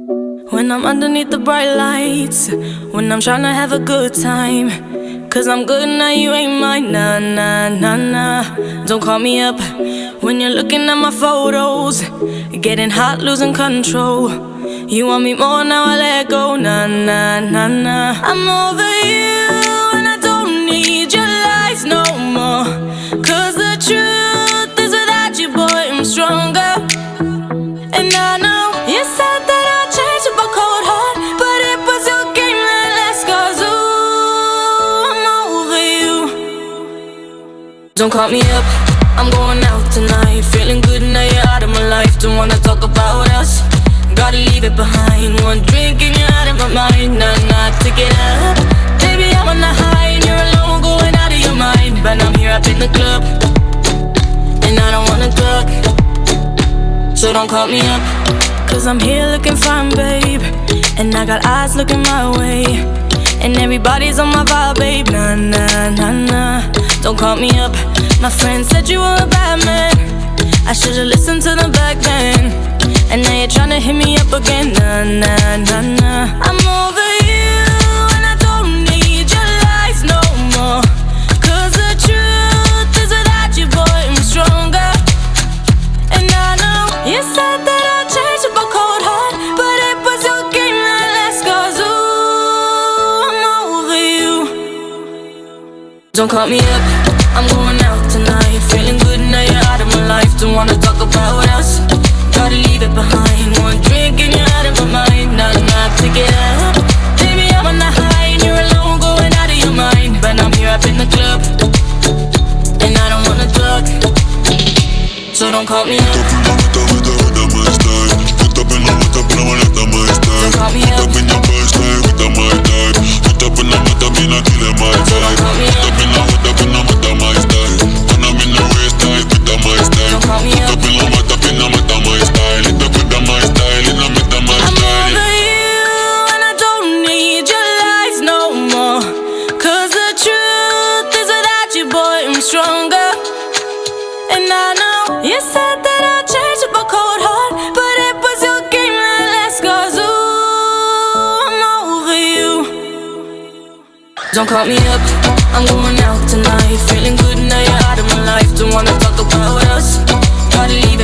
When I'm underneath the bright lights, when I'm tryna have a good time. Cause I'm good now, you ain't mine, nah, nah, nah, nah. Don't call me up when you're looking at my photos, getting hot, losing control. You want me more, now I let go, nah, nah, nah, nah. I'm over you and I don't need your lies no more. Cause the truth is without you, boy, I'm stronger. And I know you said that I'd change up a cold heart, but it was your game that last, cause ooh, I'm over you. Don't call me up, I'm going out tonight. Feeling good now you're out of my life. Don't wanna talk about us, gotta leave it behind. One drink and you're out of my mind. Nah, nah, take it up. Baby, I'm on the high and you're alone, going out of your mind. But I'm here up in the club, and I don't wanna talk, so don't call me up. Cause I'm here looking fine, babe, and I got eyes looking my way, and everybody's on my vibe, babe. Nah, nah, nah, nah. Don't call me up. My friend said you were a bad man, I should've listened to them back then. And now you're tryna hit me up again. Nah, nah, nah, nah. I'm over you and I don't need your lies no more. Cause the truth is without you, boy, I'm stronger. And I know you said that I'd change up a cold heart, but it was your game that last, cause ooh, I'm over you. Don't call me up, I'm going out tonight. Feeling good now you're out of my life. Don't wanna talk about us, gotta leave it behind. One drink and you're out of my mind. Nah, nah, take it up. Baby, I'm on the high and you're alone, going out of your mind. But I'm here up in the club, and I don't wanna talk, so don't call me up. Don't call me up. Stronger. And I know you said that I'd change up a cold heart, but it was your game that last, cause ooh, I'm over you. Don't call me up, I'm going out tonight. Feeling good now you're out of my life. Don't wanna talk about us, gotta leave